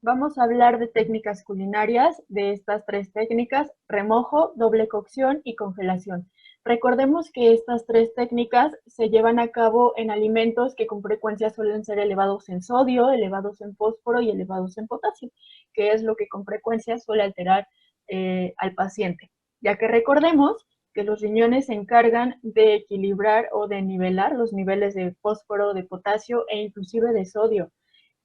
Vamos a hablar de técnicas culinarias, de estas tres técnicas: remojo, doble cocción y congelación. Recordemos que estas tres técnicas se llevan a cabo en alimentos que con frecuencia suelen ser elevados en sodio, elevados en fósforo y elevados en potasio, que es lo que con frecuencia suele alterar al paciente, ya que recordemos que los riñones se encargan de equilibrar o de nivelar los niveles de fósforo, de potasio e inclusive de sodio.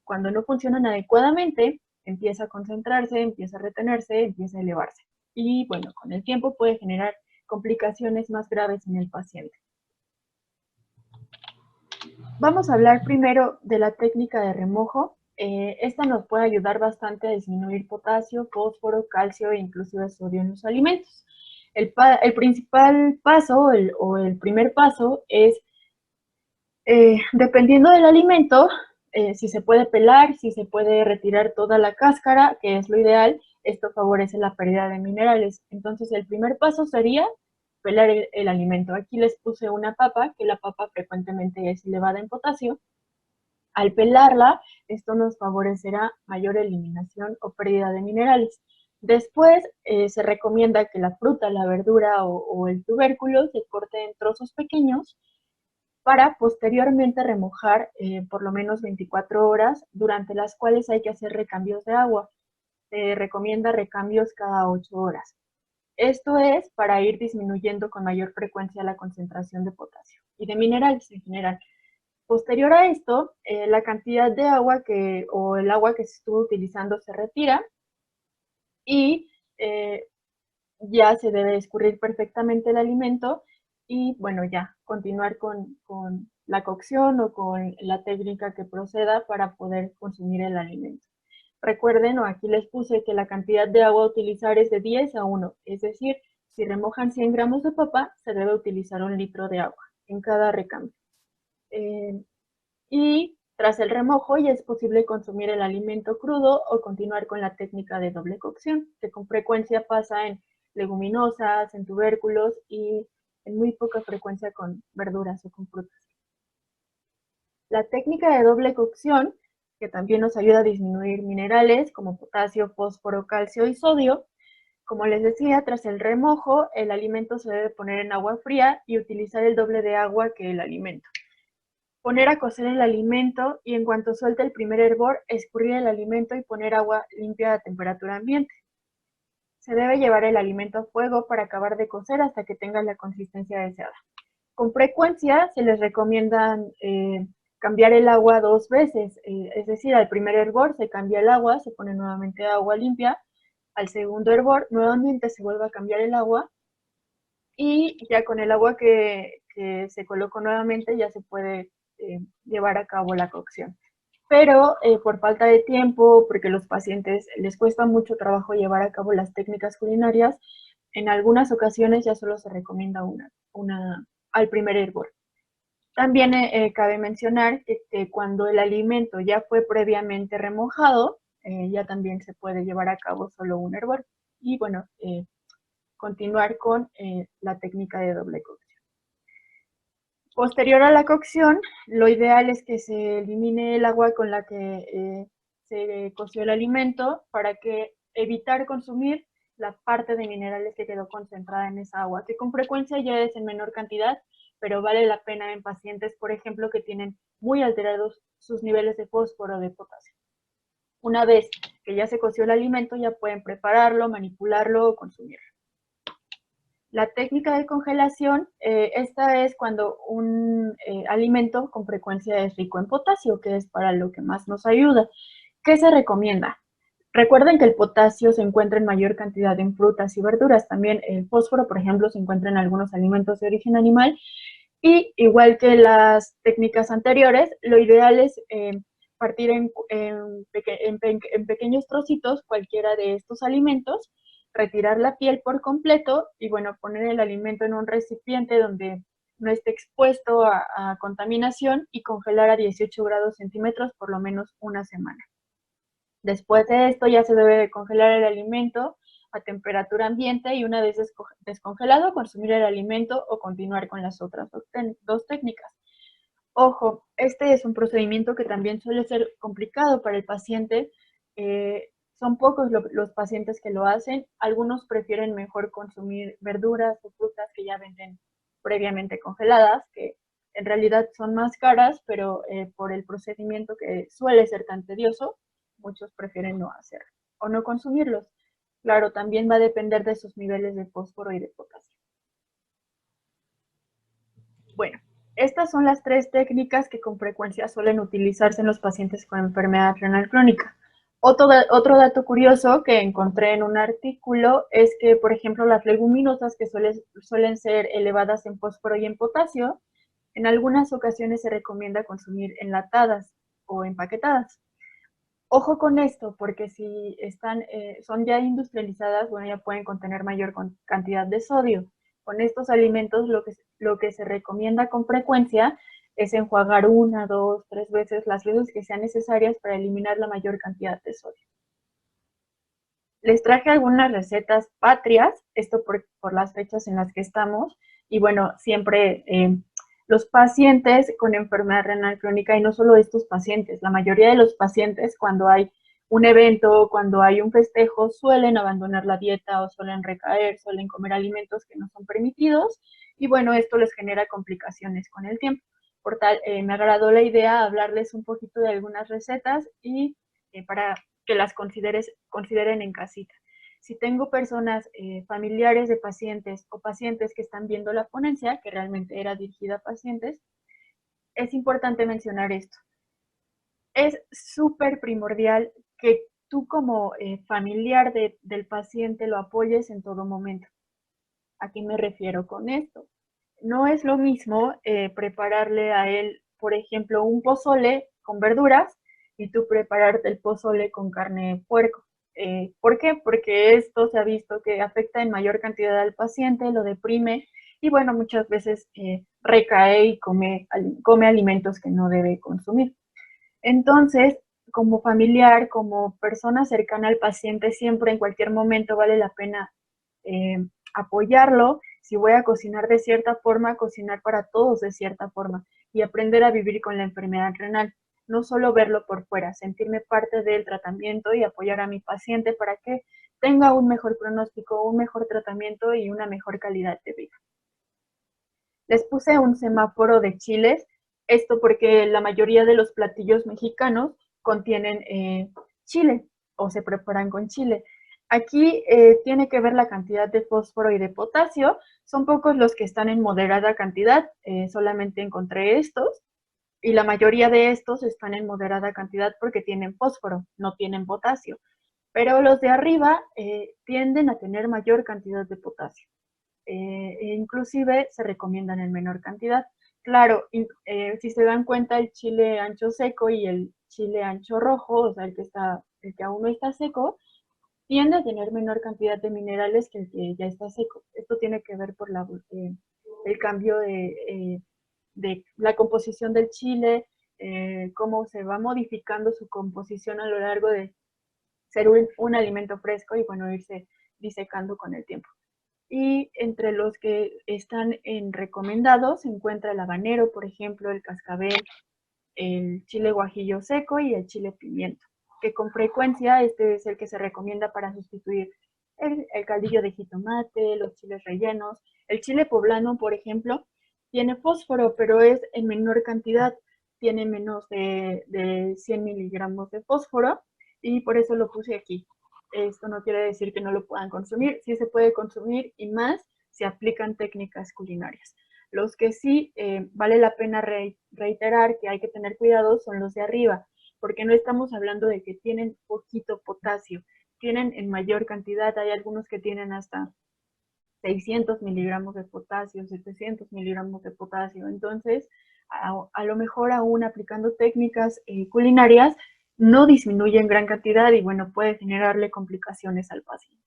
Cuando no funcionan adecuadamente, empieza a concentrarse, empieza a retenerse, empieza a elevarse. Y bueno, con el tiempo puede generar complicaciones más graves en el paciente. Vamos a hablar primero de la técnica de remojo. Esta nos puede ayudar bastante a disminuir potasio, fósforo, calcio e inclusive sodio en los alimentos. El principal paso o el primer paso es, dependiendo del alimento, si se puede pelar, si se puede retirar toda la cáscara, que es lo ideal. Esto favorece la pérdida de minerales. Entonces, el primer paso sería pelar el alimento. Aquí les puse una papa, que la papa frecuentemente es elevada en potasio. Al pelarla, esto nos favorecerá mayor eliminación o pérdida de minerales. Después, se recomienda que la fruta, la verdura o el tubérculo se corte en trozos pequeños para posteriormente remojar por lo menos 24 horas, durante las cuales hay que hacer recambios de agua. Se recomienda recambios cada 8 horas. Esto es para ir disminuyendo con mayor frecuencia la concentración de potasio y de minerales en general. Posterior a esto, la cantidad de agua o el agua que se estuvo utilizando se retira y ya se debe escurrir perfectamente el alimento y bueno, ya continuar con la cocción o con la técnica que proceda para poder consumir el alimento. Recuerden, o aquí les puse, que la cantidad de agua a utilizar es de 10 a 1, es decir, si remojan 100 gramos de papa, se debe utilizar 1 litro de agua en cada recambio. Y tras el remojo ya es posible consumir el alimento crudo o continuar con la técnica de doble cocción, que con frecuencia pasa en leguminosas, en tubérculos y en muy poca frecuencia con verduras o con frutas. La técnica de doble cocción, que también nos ayuda a disminuir minerales como potasio, fósforo, calcio y sodio. Como les decía, tras el remojo, el alimento se debe poner en agua fría y utilizar el doble de agua que el alimento. Poner a cocer el alimento y en cuanto suelte el primer hervor, escurrir el alimento y poner agua limpia a temperatura ambiente. Se debe llevar el alimento a fuego para acabar de cocer hasta que tenga la consistencia deseada. Con frecuencia se les recomienda cambiar el agua 2 veces, es decir, al primer hervor se cambia el agua, se pone nuevamente agua limpia, al segundo hervor nuevamente se vuelve a cambiar el agua y ya con el agua que se colocó nuevamente ya se puede llevar a cabo la cocción. Pero por falta de tiempo, porque a los pacientes les cuesta mucho trabajo llevar a cabo las técnicas culinarias, en algunas ocasiones ya solo se recomienda una al primer hervor. También cabe mencionar que cuando el alimento ya fue previamente remojado, ya también se puede llevar a cabo solo un hervor. Y bueno, continuar con la técnica de doble cocción. Posterior a la cocción, lo ideal es que se elimine el agua con la que se coció el alimento para evitar consumir la parte de minerales que quedó concentrada en esa agua, que con frecuencia ya es en menor cantidad, pero vale la pena en pacientes, por ejemplo, que tienen muy alterados sus niveles de fósforo o de potasio. Una vez que ya se coció el alimento, ya pueden prepararlo, manipularlo o consumirlo. La técnica de congelación, esta es cuando un alimento con frecuencia es rico en potasio, que es para lo que más nos ayuda. ¿Qué se recomienda? Recuerden que el potasio se encuentra en mayor cantidad en frutas y verduras. También el fósforo, por ejemplo, se encuentra en algunos alimentos de origen animal. Y igual que las técnicas anteriores, lo ideal es partir en pequeños trocitos cualquiera de estos alimentos, retirar la piel por completo y bueno, poner el alimento en un recipiente donde no esté expuesto a contaminación y congelar a 18 grados centímetros por lo menos una semana. Después de esto ya se debe de congelar el alimento a temperatura ambiente y una vez descongelado, consumir el alimento o continuar con las otras dos técnicas. Ojo, este es un procedimiento que también suele ser complicado para el paciente son pocos los pacientes que lo hacen. Algunos prefieren mejor consumir verduras o frutas que ya venden previamente congeladas, que en realidad son más caras, pero por el procedimiento que suele ser tan tedioso, muchos prefieren no hacerlo o no consumirlos. Claro, también va a depender de sus niveles de fósforo y de potasio. Bueno, estas son las 3 técnicas que con frecuencia suelen utilizarse en los pacientes con enfermedad renal crónica. Otro dato curioso que encontré en un artículo es que, por ejemplo, las leguminosas que suelen ser elevadas en fósforo y en potasio, en algunas ocasiones se recomienda consumir enlatadas o empaquetadas. Ojo con esto, porque si son ya industrializadas, bueno, ya pueden contener mayor cantidad de sodio. Con estos alimentos lo que se recomienda con frecuencia es enjuagar 1, 2, 3 veces, las veces que sean necesarias para eliminar la mayor cantidad de sodio. Les traje algunas recetas patrias, esto por las fechas en las que estamos, y bueno, siempre los pacientes con enfermedad renal crónica, y no solo estos pacientes, la mayoría de los pacientes cuando hay un evento, cuando hay un festejo, suelen abandonar la dieta o suelen recaer, suelen comer alimentos que no son permitidos, y bueno, esto les genera complicaciones con el tiempo. Por tal, me agradó la idea hablarles un poquito de algunas recetas y para que las consideren en casita. Si tengo personas familiares de pacientes o pacientes que están viendo la ponencia, que realmente era dirigida a pacientes, es importante mencionar esto. Es súper primordial que tú como familiar del paciente lo apoyes en todo momento. ¿A qué me refiero con esto? No es lo mismo prepararle a él, por ejemplo, un pozole con verduras y tú prepararte el pozole con carne de puerco. ¿Por qué? Porque esto se ha visto que afecta en mayor cantidad al paciente, lo deprime y bueno, muchas veces recae y come alimentos que no debe consumir. Entonces, como familiar, como persona cercana al paciente, siempre en cualquier momento vale la pena apoyarlo. Si voy a cocinar de cierta forma, cocinar para todos de cierta forma y aprender a vivir con la enfermedad renal. No solo verlo por fuera, sentirme parte del tratamiento y apoyar a mi paciente para que tenga un mejor pronóstico, un mejor tratamiento y una mejor calidad de vida. Les puse un semáforo de chiles, esto porque la mayoría de los platillos mexicanos contienen chile o se preparan con chile. Aquí tiene que ver la cantidad de fósforo y de potasio. Son pocos los que están en moderada cantidad, solamente encontré estos. Y la mayoría de estos están en moderada cantidad porque tienen fósforo, no tienen potasio. Pero los de arriba tienden a tener mayor cantidad de potasio. Inclusive se recomiendan en menor cantidad. Claro, si se dan cuenta, el chile ancho seco y el chile ancho rojo, o sea, el que aún no está seco, tiende a tener menor cantidad de minerales que el que ya está seco. Esto tiene que ver por el cambio de la composición del chile, cómo se va modificando su composición a lo largo de ser un alimento fresco y bueno, irse disecando con el tiempo. Y entre los que están en recomendados se encuentra el habanero, por ejemplo, el cascabel, el chile guajillo seco y el chile pimiento, que con frecuencia este es el que se recomienda para sustituir el caldillo de jitomate, los chiles rellenos. El chile poblano, por ejemplo, tiene fósforo, pero es en menor cantidad, tiene menos de 100 miligramos de fósforo y por eso lo puse aquí. Esto no quiere decir que no lo puedan consumir, sí se puede consumir y más si aplican técnicas culinarias. Los que sí vale la pena reiterar que hay que tener cuidado son los de arriba, porque no estamos hablando de que tienen poquito potasio, tienen en mayor cantidad, hay algunos que tienen hasta 600 miligramos de potasio, 700 miligramos de potasio, entonces a lo mejor aún aplicando técnicas culinarias no disminuye en gran cantidad y bueno, puede generarle complicaciones al paciente.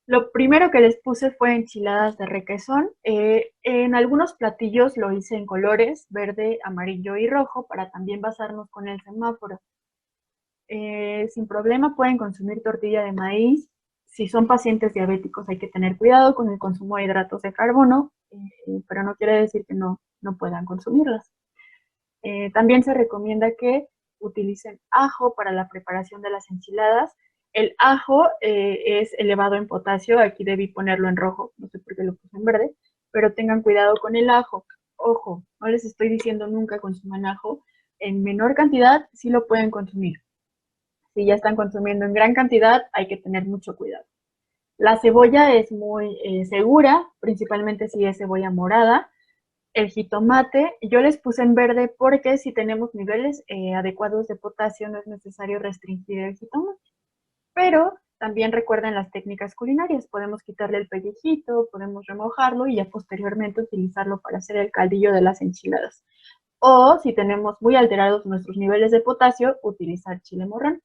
Lo primero que les puse fue enchiladas de requesón. En algunos platillos lo hice en colores, verde, amarillo y rojo, para también basarnos con el semáforo. Sin problema pueden consumir tortilla de maíz. Si son pacientes diabéticos hay que tener cuidado con el consumo de hidratos de carbono, pero no quiere decir que no puedan consumirlas. También se recomienda que utilicen ajo para la preparación de las enchiladas. El ajo es elevado en potasio, aquí debí ponerlo en rojo, no sé por qué lo puse en verde, pero tengan cuidado con el ajo. Ojo, no les estoy diciendo nunca consuman ajo, en menor cantidad sí lo pueden consumir. Si ya están consumiendo en gran cantidad, hay que tener mucho cuidado. La cebolla es muy segura, principalmente si es cebolla morada. El jitomate, yo les puse en verde porque si tenemos niveles adecuados de potasio no es necesario restringir el jitomate. Pero también recuerden las técnicas culinarias, podemos quitarle el pellejito, podemos remojarlo y ya posteriormente utilizarlo para hacer el caldillo de las enchiladas. O si tenemos muy alterados nuestros niveles de potasio, utilizar chile morrón.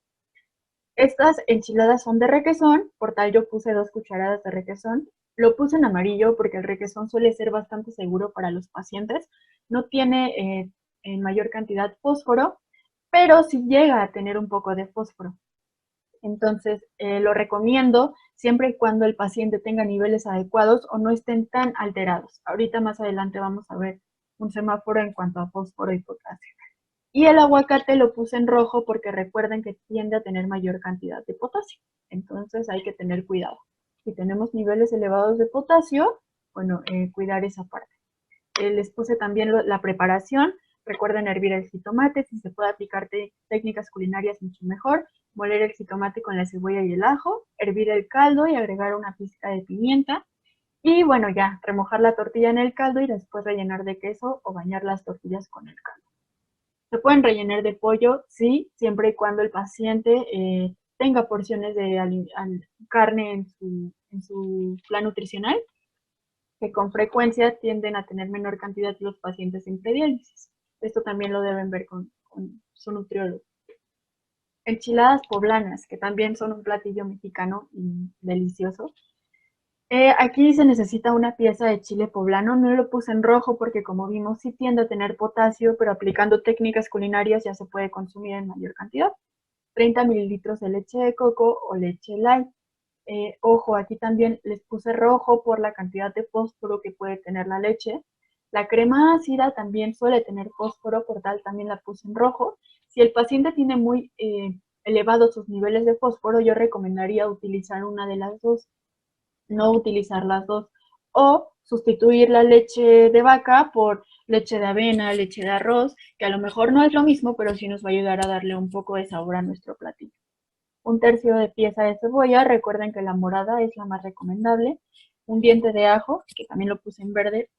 Estas enchiladas son de requesón, por tal yo puse 2 cucharadas de requesón. Lo puse en amarillo porque el requesón suele ser bastante seguro para los pacientes. No tiene en mayor cantidad fósforo, pero sí llega a tener un poco de fósforo. Entonces, lo recomiendo siempre y cuando el paciente tenga niveles adecuados o no estén tan alterados. Ahorita más adelante vamos a ver un semáforo en cuanto a fósforo y potasio. Y el aguacate lo puse en rojo porque recuerden que tiende a tener mayor cantidad de potasio. Entonces hay que tener cuidado. Si tenemos niveles elevados de potasio, bueno, cuidar esa parte. Les puse también la preparación. Recuerden hervir el jitomate. Si se puede aplicar técnicas culinarias, mucho mejor. Moler el jitomate con la cebolla y el ajo. Hervir el caldo y agregar una pizca de pimienta. Y bueno, ya, remojar la tortilla en el caldo y después rellenar de queso o bañar las tortillas con el caldo. Se pueden rellenar de pollo, sí, siempre y cuando el paciente tenga porciones de carne en su plan nutricional, que con frecuencia tienden a tener menor cantidad los pacientes en prediálisis. Esto también lo deben ver con su nutriólogo. Enchiladas poblanas, que también son un platillo mexicano y delicioso. Aquí se necesita una pieza de chile poblano, no lo puse en rojo porque como vimos sí tiende a tener potasio, pero aplicando técnicas culinarias ya se puede consumir en mayor cantidad. 30 mililitros de leche de coco o leche light. Ojo, aquí también les puse rojo por la cantidad de fósforo que puede tener la leche. La crema ácida también suele tener fósforo, por tal también la puse en rojo. Si el paciente tiene muy elevados sus niveles de fósforo, yo recomendaría utilizar una de las dos, no utilizar las dos, o sustituir la leche de vaca por leche de avena, leche de arroz, que a lo mejor no es lo mismo, pero sí nos va a ayudar a darle un poco de sabor a nuestro platillo. 1/3 de pieza de cebolla, recuerden que la morada es la más recomendable. Un diente de ajo, que también lo puse en verde,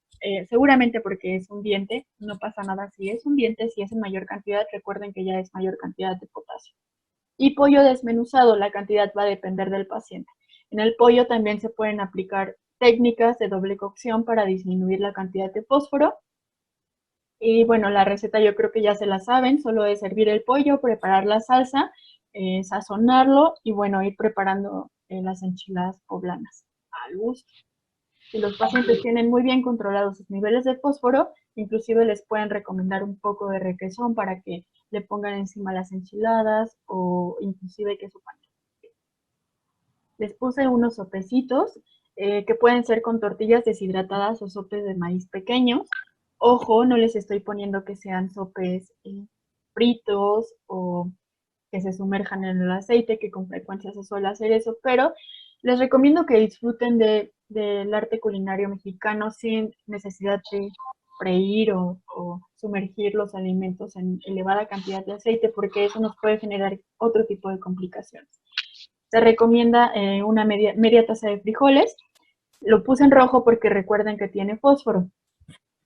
seguramente porque es un diente, no pasa nada si es un diente, si es en mayor cantidad, recuerden que ya es mayor cantidad de potasio. Y pollo desmenuzado, la cantidad va a depender del paciente. En el pollo también se pueden aplicar técnicas de doble cocción para disminuir la cantidad de fósforo. Y bueno, la receta yo creo que ya se la saben, solo es hervir el pollo, preparar la salsa, sazonarlo y bueno, ir preparando las enchiladas poblanas al gusto. Si los pacientes tienen muy bien controlados sus niveles de fósforo, inclusive les pueden recomendar un poco de requesón para que le pongan encima las enchiladas o inclusive queso panela. Les puse unos sopecitos que pueden ser con tortillas deshidratadas o sopes de maíz pequeños. Ojo, no les estoy poniendo que sean sopes fritos o que se sumerjan en el aceite, que con frecuencia se suele hacer eso, pero les recomiendo que disfruten del arte culinario mexicano sin necesidad de freír o sumergir los alimentos en elevada cantidad de aceite, porque eso nos puede generar otro tipo de complicaciones. Se recomienda una media taza de frijoles. Lo puse en rojo porque recuerden que tiene fósforo.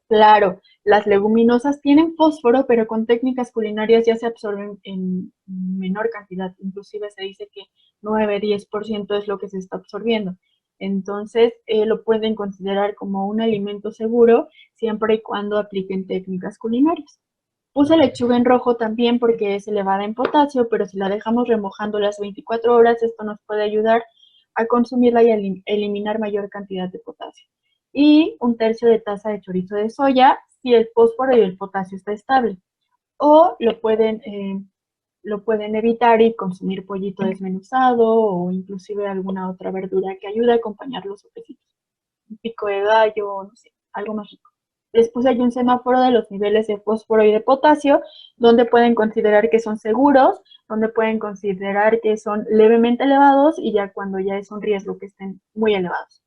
Claro, las leguminosas tienen fósforo, pero con técnicas culinarias ya se absorben en menor cantidad. Inclusive se dice que 9-10% es lo que se está absorbiendo. Entonces, lo pueden considerar como un alimento seguro siempre y cuando apliquen técnicas culinarias. Puse lechuga en rojo también porque es elevada en potasio, pero si la dejamos remojando las 24 horas, esto nos puede ayudar a consumirla y a eliminar mayor cantidad de potasio. Y 1/3 de taza de chorizo de soya si el fósforo y el potasio está estable. O lo pueden evitar y consumir pollito desmenuzado o inclusive alguna otra verdura que ayude a acompañar los sopecitos. Un pico de gallo, no sé, algo más rico. Les puse ahí un semáforo de los niveles de fósforo y de potasio, donde pueden considerar que son seguros, donde pueden considerar que son levemente elevados y ya cuando ya es un riesgo que estén muy elevados.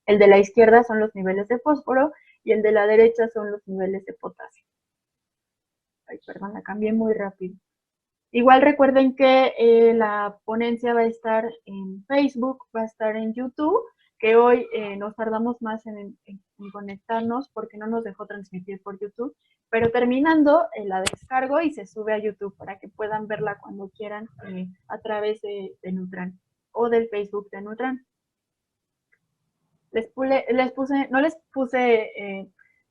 El de la izquierda son los niveles de fósforo y el de la derecha son los niveles de potasio. Ay, perdón, la cambié muy rápido. Igual recuerden que la ponencia va a estar en Facebook, va a estar en YouTube, que hoy nos tardamos más en conectarnos porque no nos dejó transmitir por YouTube, pero terminando la descargo y se sube a YouTube para que puedan verla cuando quieran a través de Nutran o del Facebook de Nutran. No les puse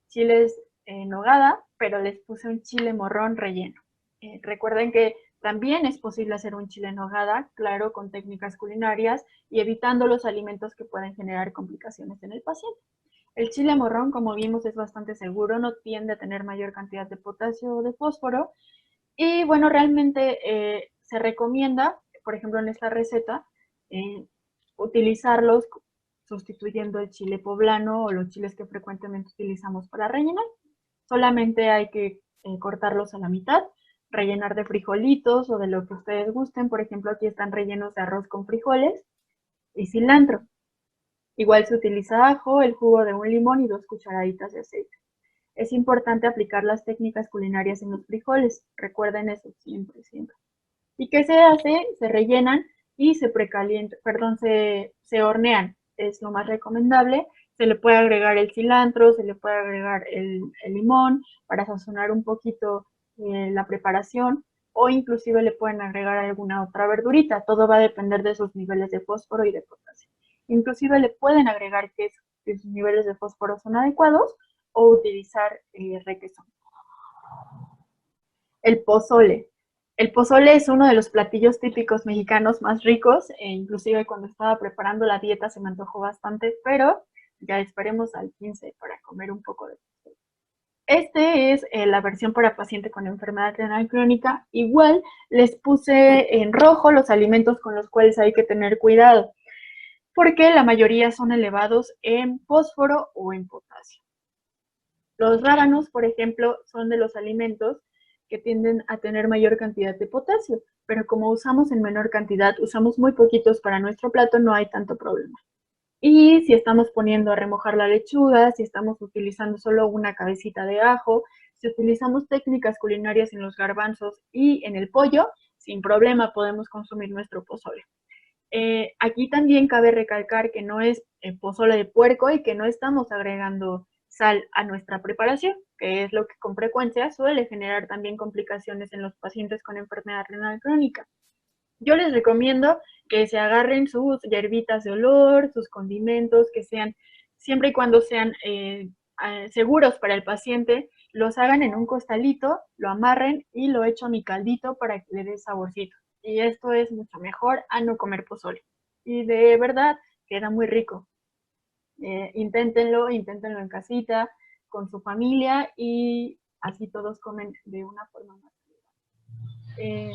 chiles en nogada, pero les puse un chile morrón relleno. Recuerden que también es posible hacer un chile en nogada, claro, con técnicas culinarias y evitando los alimentos que pueden generar complicaciones en el paciente. El chile morrón, como vimos, es bastante seguro, no tiende a tener mayor cantidad de potasio o de fósforo. Y bueno, realmente se recomienda, por ejemplo, en esta receta, utilizarlos sustituyendo el chile poblano o los chiles que frecuentemente utilizamos para rellenar. Solamente hay que cortarlos a la mitad, rellenar de frijolitos o de lo que ustedes gusten. Por ejemplo, aquí están rellenos de arroz con frijoles y cilantro. Igual se utiliza ajo, el jugo de un limón y 2 cucharaditas de aceite. Es importante aplicar las técnicas culinarias en los frijoles. Recuerden eso siempre, siempre. ¿Y qué se hace? Se rellenan y se precalientan, perdón, se hornean. Es lo más recomendable. Se le puede agregar el cilantro, se le puede agregar el limón para sazonar un poquito la preparación o inclusive le pueden agregar alguna otra verdurita. Todo va a depender de sus niveles de fósforo y de potasio. Inclusive le pueden agregar queso si sus niveles de fósforo son adecuados o utilizar requesón. El pozole. El pozole es uno de los platillos típicos mexicanos más ricos, e inclusive cuando estaba preparando la dieta se me antojó bastante, pero ya esperemos al 15 para comer un poco de pozole. Este es la versión para paciente con enfermedad renal crónica. Igual les puse en rojo los alimentos con los cuales hay que tener cuidado, porque la mayoría son elevados en fósforo o en potasio. Los rábanos, por ejemplo, son de los alimentos que tienden a tener mayor cantidad de potasio, pero como usamos en menor cantidad, usamos muy poquitos para nuestro plato, no hay tanto problema. Y si estamos poniendo a remojar la lechuga, si estamos utilizando solo una cabecita de ajo, si utilizamos técnicas culinarias en los garbanzos y en el pollo, sin problema podemos consumir nuestro pozole. Aquí también cabe recalcar que no es pozole de puerco y que no estamos agregando sal a nuestra preparación, que es lo que con frecuencia suele generar también complicaciones en los pacientes con enfermedad renal crónica. Yo les recomiendo que se agarren sus hierbitas de olor, sus condimentos, que sean, siempre y cuando sean seguros para el paciente, los hagan en un costalito, lo amarren y lo echo a mi caldito para que le dé saborcito. Y esto es mucho mejor a no comer pozole. Y de verdad, queda muy rico. Inténtenlo en casita, con su familia y así todos comen de una forma más saludable.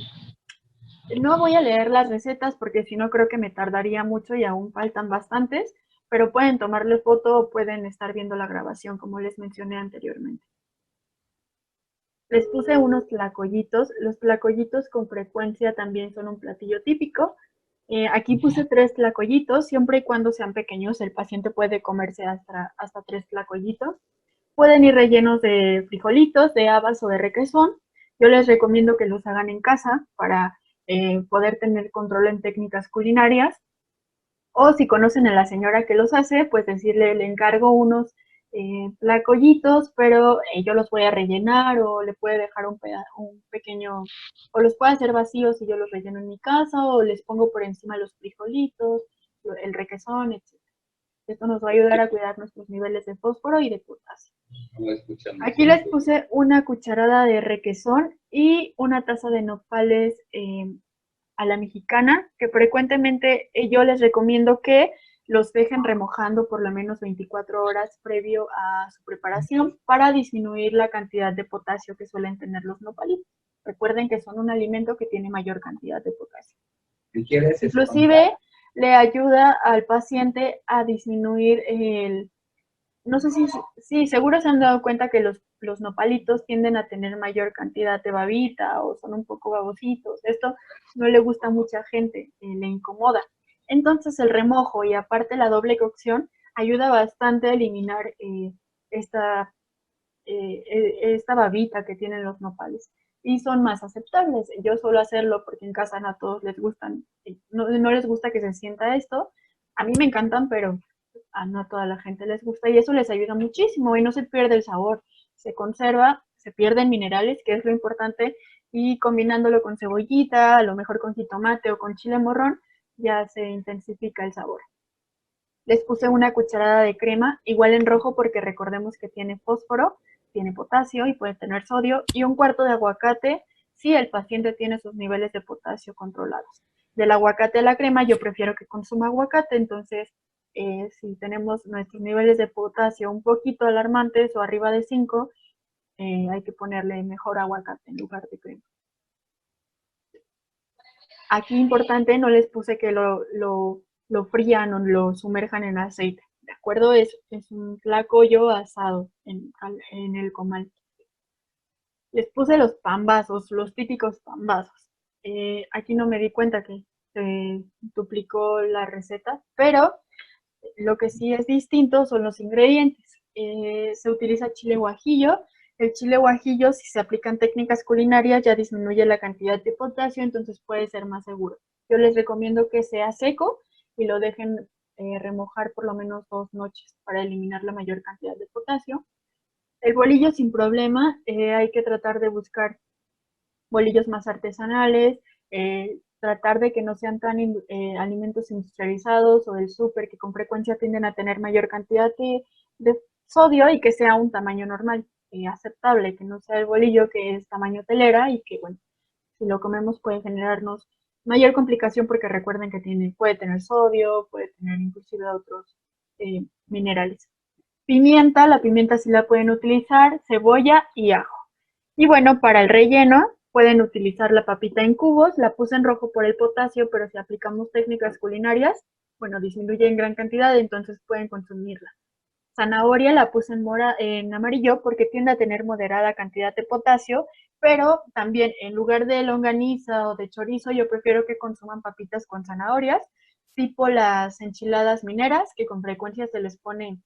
No voy a leer las recetas porque si no creo que me tardaría mucho y aún faltan bastantes, pero pueden tomarle foto o pueden estar viendo la grabación como les mencioné anteriormente. Les puse unos tlacoyitos. Los tlacoyitos con frecuencia también son un platillo típico. Aquí puse 3 tlacoyitos, siempre y cuando sean pequeños, el paciente puede comerse hasta 3 tlacoyitos. Pueden ir rellenos de frijolitos, de habas o de requesón. Yo les recomiendo que los hagan en casa para poder tener control en técnicas culinarias. O si conocen a la señora que los hace, pues decirle, le encargo unos tlacoyitos, pero yo los voy a rellenar o le puede dejar un pequeño, o los puede hacer vacíos y yo los relleno en mi casa o les pongo por encima los frijolitos, el requesón, etc. Esto nos va a ayudar a cuidar nuestros niveles de fósforo y de potasio. Aquí les puse una cucharada de requesón y una taza de nopales a la mexicana, que frecuentemente yo les recomiendo que los dejen remojando por lo menos 24 horas previo a su preparación para disminuir la cantidad de potasio que suelen tener los nopalitos. Recuerden que son un alimento que tiene mayor cantidad de potasio. Inclusive le ayuda al paciente a disminuir no sé si seguro se han dado cuenta que los nopalitos tienden a tener mayor cantidad de babita o son un poco babositos. Esto no le gusta a mucha gente, le incomoda. Entonces el remojo y aparte la doble cocción ayuda bastante a eliminar esta, esta babita que tienen los nopales y son más aceptables. Yo suelo hacerlo porque en casa no a todos les gustan, no les gusta que se sienta esto. A mí me encantan, pero no a toda la gente les gusta y eso les ayuda muchísimo y no se pierde el sabor, se conserva, se pierden minerales, que es lo importante, y combinándolo con cebollita, a lo mejor con jitomate o con chile morrón, ya se intensifica el sabor. Les puse una cucharada de crema, igual en rojo porque recordemos que tiene fósforo, tiene potasio y puede tener sodio, y un cuarto de aguacate si el paciente tiene sus niveles de potasio controlados. Del aguacate a la crema yo prefiero que consuma aguacate, entonces si tenemos nuestros niveles de potasio un poquito alarmantes o arriba de 5, hay que ponerle mejor aguacate en lugar de crema. Aquí importante, no les puse que lo frían o lo sumerjan en aceite, ¿de acuerdo? Es un tlacoyo asado en el comal. Les puse los pambazos, los típicos pambazos. Aquí no me di cuenta que se duplicó la receta, pero lo que sí es distinto son los ingredientes. Se utiliza chile guajillo. El chile guajillo, si se aplican técnicas culinarias, ya disminuye la cantidad de potasio, entonces puede ser más seguro. Yo les recomiendo que sea seco y lo dejen remojar por lo menos 2 noches para eliminar la mayor cantidad de potasio. El bolillo sin problema, hay que tratar de buscar bolillos más artesanales, tratar de que no sean tan alimentos industrializados o del súper, que con frecuencia tienden a tener mayor cantidad de sodio, y que sea un tamaño normal, aceptable, que no sea el bolillo que es tamaño telera y que, bueno, si lo comemos puede generarnos mayor complicación porque recuerden que puede tener sodio, puede tener inclusive otros minerales. Pimienta, la pimienta sí la pueden utilizar, cebolla y ajo. Y bueno, para el relleno pueden utilizar la papita en cubos, la puse en rojo por el potasio, pero si aplicamos técnicas culinarias, bueno, disminuye en gran cantidad, entonces pueden consumirla. Zanahoria la puse en amarillo porque tiende a tener moderada cantidad de potasio, pero también en lugar de longaniza o de chorizo, yo prefiero que consuman papitas con zanahorias, tipo las enchiladas mineras, que con frecuencia se les pone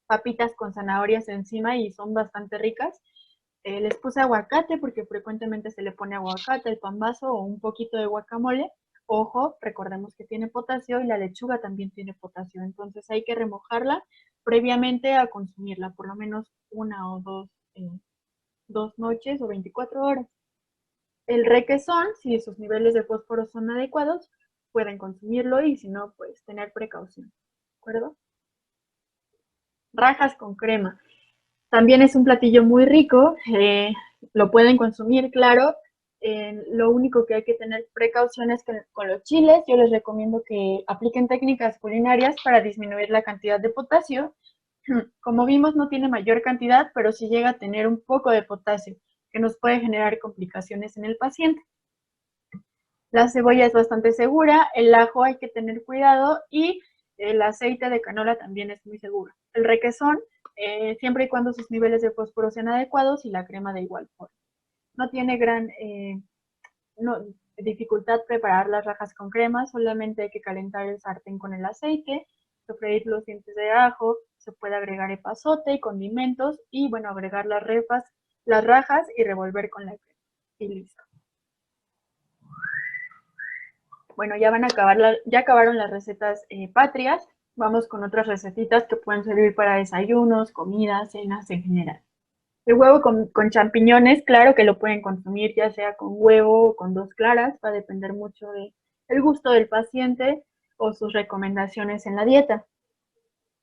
papitas con zanahorias encima y son bastante ricas. Les puse aguacate porque frecuentemente se le pone aguacate, el pambazo o un poquito de guacamole. Ojo, recordemos que tiene potasio y la lechuga también tiene potasio, entonces hay que remojarla previamente a consumirla, por lo menos 1 o 2 noches o 24 horas. El requesón, si sus niveles de fósforo son adecuados, pueden consumirlo y si no, pues tener precaución, ¿de acuerdo? Rajas con crema. También es un platillo muy rico, lo pueden consumir, claro. Lo único que hay que tener precaución es que con los chiles yo les recomiendo que apliquen técnicas culinarias para disminuir la cantidad de potasio. Como vimos, no tiene mayor cantidad, pero sí llega a tener un poco de potasio, que nos puede generar complicaciones en el paciente. La cebolla es bastante segura, el ajo hay que tener cuidado y el aceite de canola también es muy seguro. El requesón, siempre y cuando sus niveles de fósforo sean adecuados, y la crema de igual forma. No tiene gran dificultad preparar las rajas con crema, solamente hay que calentar el sartén con el aceite, sofreír los dientes de ajo, se puede agregar epazote y condimentos y bueno, agregar las rajas y revolver con la crema y listo. Bueno, ya acabaron las recetas patrias. Vamos con otras recetitas que pueden servir para desayunos, comidas, cenas en general. El huevo con champiñones, claro que lo pueden consumir ya sea con huevo o con 2 claras, va a depender mucho del gusto del paciente o sus recomendaciones en la dieta.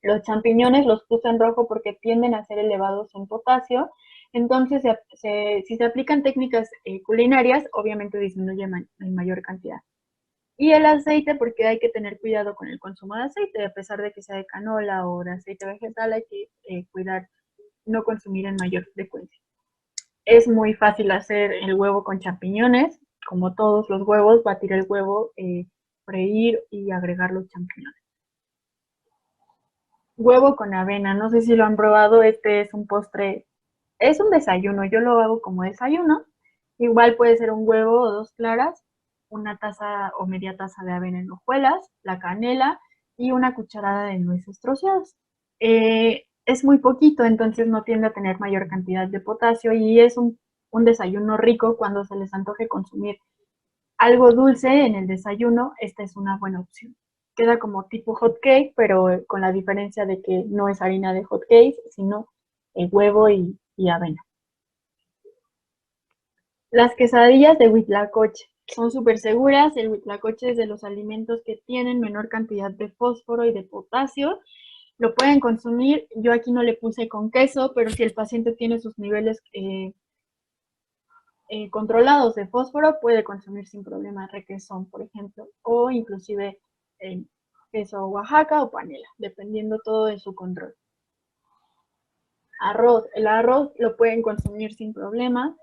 Los champiñones los puse en rojo porque tienden a ser elevados en potasio, entonces si se aplican técnicas culinarias, obviamente disminuye en mayor cantidad. Y el aceite, porque hay que tener cuidado con el consumo de aceite, a pesar de que sea de canola o de aceite vegetal, hay que cuidar no consumir en mayor frecuencia. Es muy fácil hacer el huevo con champiñones, como todos los huevos, batir el huevo, freír y agregar los champiñones. Huevo con avena, no sé si lo han probado, este es un postre, es un desayuno, yo lo hago como desayuno. Igual puede ser un huevo o 2 claras, una taza o media taza de avena en hojuelas, la canela y una cucharada de nueces troceadas. Es muy poquito, entonces no tiende a tener mayor cantidad de potasio y es un desayuno rico cuando se les antoje consumir algo dulce en el desayuno. Esta es una buena opción. Queda como tipo hot cake, pero con la diferencia de que no es harina de hot cake, sino huevo y avena. Las quesadillas de huitlacoche son súper seguras. El huitlacoche es de los alimentos que tienen menor cantidad de fósforo y de potasio. Lo pueden consumir. Yo aquí no le puse con queso, pero si el paciente tiene sus niveles controlados de fósforo, puede consumir sin problema requesón, por ejemplo, o inclusive queso Oaxaca o panela, dependiendo todo de su control. Arroz, el arroz lo pueden consumir sin problema.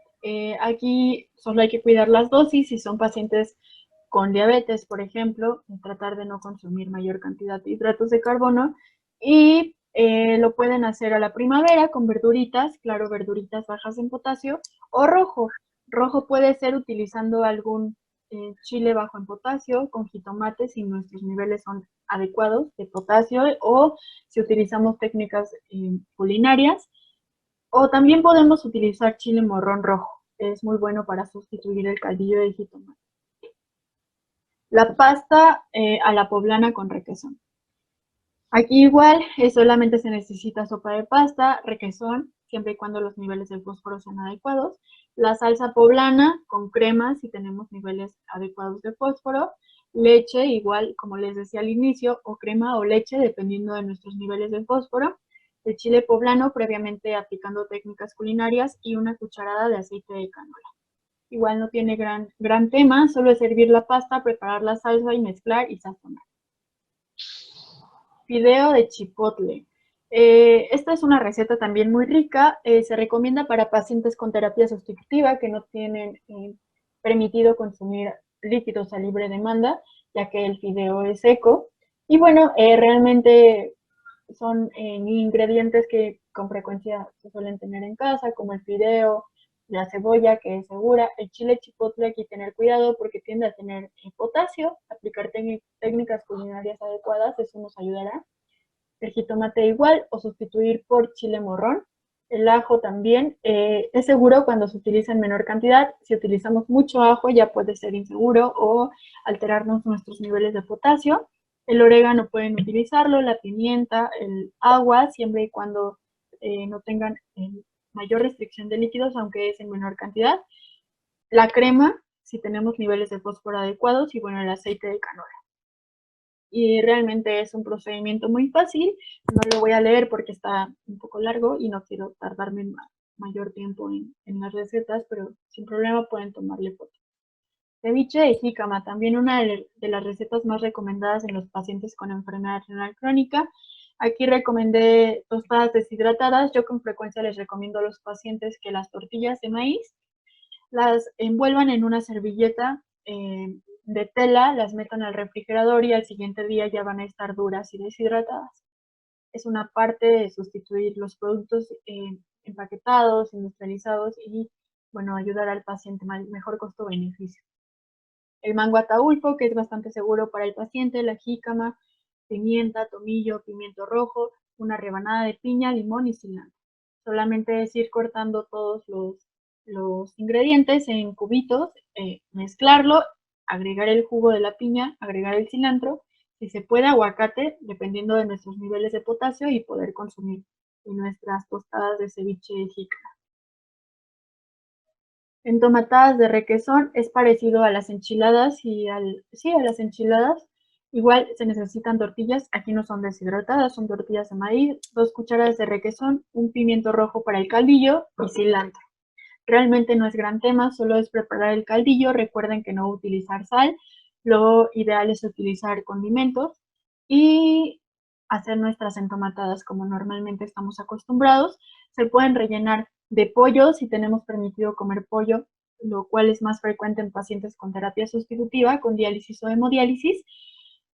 Aquí solo hay que cuidar las dosis. Si son pacientes con diabetes, por ejemplo, tratar de no consumir mayor cantidad de hidratos de carbono. Y lo pueden hacer a la primavera con verduritas, claro, verduritas bajas en potasio, o rojo. Rojo puede ser utilizando algún chile bajo en potasio, con jitomate si nuestros niveles son adecuados de potasio, o si utilizamos técnicas culinarias. O también podemos utilizar chile morrón rojo. Es muy bueno para sustituir el caldillo de jitomate. La pasta a la poblana con requesón. Aquí igual solamente se necesita sopa de pasta, requesón, siempre y cuando los niveles de fósforo sean adecuados. La salsa poblana con crema si tenemos niveles adecuados de fósforo. Leche, igual como les decía al inicio, o crema o leche, dependiendo de nuestros niveles de fósforo. El chile poblano previamente aplicando técnicas culinarias y una cucharada de aceite de canola. Igual no tiene gran tema, solo es servir la pasta, preparar la salsa y mezclar y sazonar. Fideo de chipotle. Esta es una receta también muy rica. Se recomienda para pacientes con terapia sustitutiva que no tienen permitido consumir líquidos a libre demanda, ya que el fideo es seco. Y bueno, realmente son ingredientes que con frecuencia se suelen tener en casa, como el fideo, la cebolla, que es segura, el chile chipotle. Hay que tener cuidado porque tiende a tener potasio. Aplicar técnicas culinarias adecuadas, eso nos ayudará. El jitomate igual, o sustituir por chile morrón. El ajo también es seguro cuando se utiliza en menor cantidad. Si utilizamos mucho ajo ya puede ser inseguro o alterarnos nuestros niveles de potasio. El orégano pueden utilizarlo, la pimienta, el agua, siempre y cuando no tengan mayor restricción de líquidos, aunque es en menor cantidad. La crema, si tenemos niveles de fósforo adecuados, y bueno, el aceite de canola. Y realmente es un procedimiento muy fácil. No lo voy a leer porque está un poco largo y no quiero tardarme mayor tiempo en las recetas, pero sin problema pueden tomarle foto. Ceviche de jícama, también una de las recetas más recomendadas en los pacientes con enfermedad renal crónica. Aquí recomendé tostadas deshidratadas. Yo con frecuencia les recomiendo a los pacientes que las tortillas de maíz las envuelvan en una servilleta de tela, las metan al refrigerador y al siguiente día ya van a estar duras y deshidratadas. Es una parte de sustituir los productos empaquetados, industrializados y, bueno, ayudar al paciente, mejor costo-beneficio. El mango ataulfo, que es bastante seguro para el paciente, la jícama, pimienta, tomillo, pimiento rojo, una rebanada de piña, limón y cilantro. Solamente es ir cortando todos los ingredientes en cubitos, mezclarlo, agregar el jugo de la piña, agregar el cilantro, si se puede aguacate, dependiendo de nuestros niveles de potasio, y poder consumir en nuestras tostadas de ceviche de jícama. Entomatadas de requesón es parecido a las enchiladas sí, a las enchiladas. Igual se necesitan tortillas, aquí no son deshidratadas, son tortillas de maíz, 2 cucharadas de requesón, un pimiento rojo para el caldillo y cilantro. Realmente no es gran tema, solo es preparar el caldillo. Recuerden que no utilizar sal, lo ideal es utilizar condimentos y hacer nuestras entomatadas como normalmente estamos acostumbrados. Se pueden rellenar de pollo si tenemos permitido comer pollo, lo cual es más frecuente en pacientes con terapia sustitutiva, con diálisis o hemodiálisis,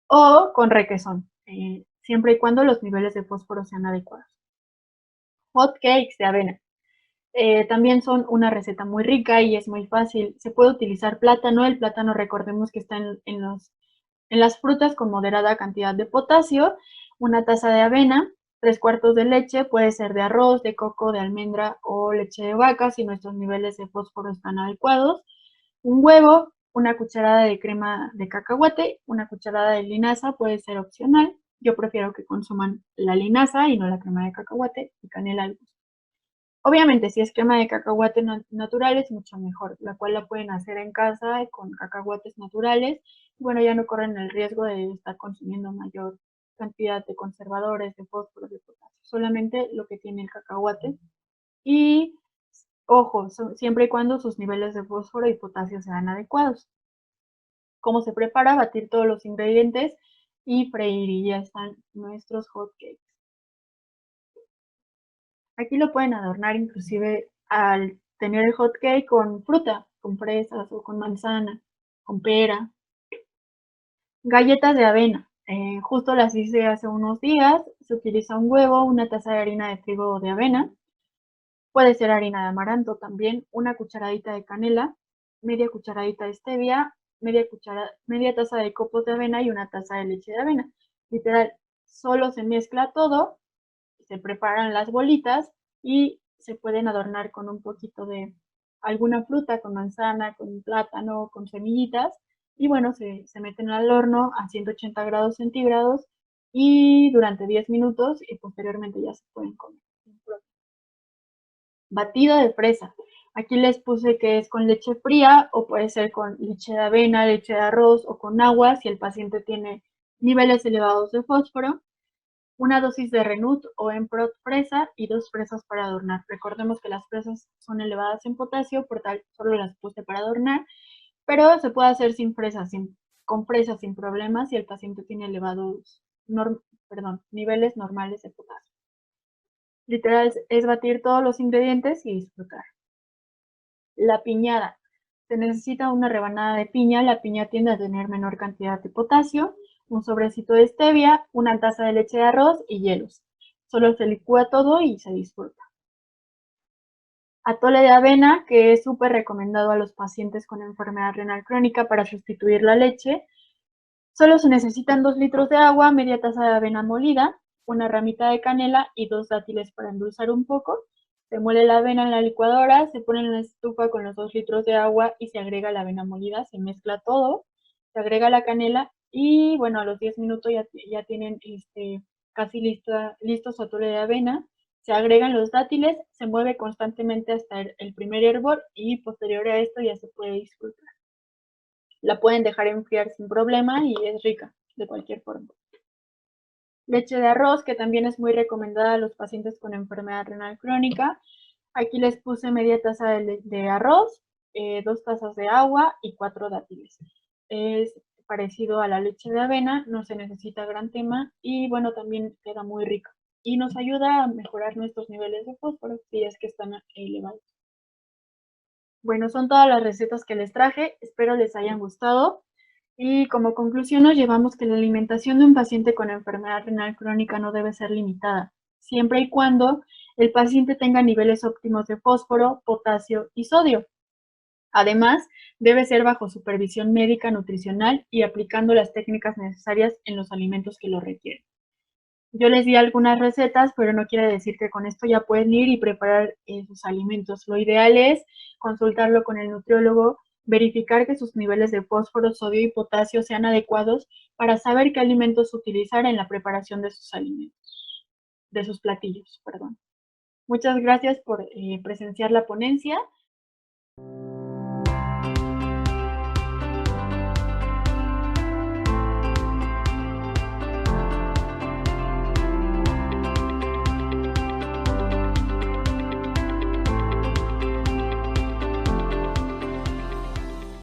o con requesón. siempre y cuando los niveles de fósforo sean adecuados. Hot cakes de avena. También son una receta muy rica y es muy fácil. Se puede utilizar plátano. El plátano, recordemos que está en las frutas con moderada cantidad de potasio. Una taza de avena, 3 cuartos de leche, puede ser de arroz, de coco, de almendra o leche de vaca si nuestros niveles de fósforo están adecuados. Un huevo, una cucharada de crema de cacahuate, una cucharada de linaza, puede ser opcional. Yo prefiero que consuman la linaza y no la crema de cacahuate, y canela al gusto. Obviamente, si es crema de cacahuate natural es mucho mejor, la cual la pueden hacer en casa con cacahuates naturales. Bueno, ya no corren el riesgo de estar consumiendo mayor cantidad de conservadores, de fósforo, de potasio, solamente lo que tiene el cacahuate. Y ojo, siempre y cuando sus niveles de fósforo y potasio sean adecuados. ¿Cómo se prepara? Batir todos los ingredientes y freír, y ya están nuestros hot cakes. Aquí lo pueden adornar inclusive al tener el hot cake con fruta, con fresas o con manzana, con pera. Galletas de avena. Justo las hice hace unos días. Se utiliza un huevo, una taza de harina de trigo o de avena. Puede ser harina de amaranto también, una cucharadita de canela, media cucharadita de stevia, media taza de copos de avena y una taza de leche de avena. Literal, solo se mezcla todo, se preparan las bolitas y se pueden adornar con un poquito de alguna fruta, con manzana, con plátano, con semillitas. Y bueno, se meten al horno a 180 grados centígrados y durante 10 minutos, y posteriormente ya se pueden comer. Batido de fresa. Aquí les puse que es con leche fría o puede ser con leche de avena, leche de arroz o con agua si el paciente tiene niveles elevados de fósforo. Una dosis de Renut o Emprot fresa y 2 fresas para adornar. Recordemos que las fresas son elevadas en potasio, por tal solo las puse para adornar, pero se puede hacer sin fresas, con fresas sin problemas si el paciente tiene elevados niveles normales de potasio. Literal es batir todos los ingredientes y disfrutar. La piñada. Se necesita una rebanada de piña. La piña tiende a tener menor cantidad de potasio, un sobrecito de stevia, una taza de leche de arroz y hielos. Solo se licúa todo y se disfruta. Atole de avena, que es súper recomendado a los pacientes con enfermedad renal crónica para sustituir la leche. Solo se necesitan 2 litros de agua, media taza de avena molida, una ramita de canela y 2 dátiles para endulzar un poco. Se muele la avena en la licuadora, se pone en la estufa con los 2 litros de agua y se agrega la avena molida, se mezcla todo, se agrega la canela y bueno, a los 10 minutos ya tienen casi listo su atole de avena. Se agregan los dátiles, se mueve constantemente hasta el primer hervor y posterior a esto ya se puede disfrutar. La pueden dejar enfriar sin problema y es rica de cualquier forma. Leche de arroz, que también es muy recomendada a los pacientes con enfermedad renal crónica. Aquí les puse media taza de arroz, 2 tazas de agua y 4 dátiles. Es parecido a la leche de avena, no se necesita gran tema y bueno, también queda muy rica. Y nos ayuda a mejorar nuestros niveles de fósforo si es que están elevados. Bueno, son todas las recetas que les traje, espero les hayan gustado. Y como conclusión nos llevamos que la alimentación de un paciente con enfermedad renal crónica no debe ser limitada, siempre y cuando el paciente tenga niveles óptimos de fósforo, potasio y sodio. Además, debe ser bajo supervisión médica nutricional y aplicando las técnicas necesarias en los alimentos que lo requieren. Yo les di algunas recetas, pero no quiere decir que con esto ya pueden ir y preparar sus alimentos. Lo ideal es consultarlo con el nutriólogo, verificar que sus niveles de fósforo, sodio y potasio sean adecuados para saber qué alimentos utilizar en la preparación de sus alimentos, de sus platillos, perdón. Muchas gracias por presenciar la ponencia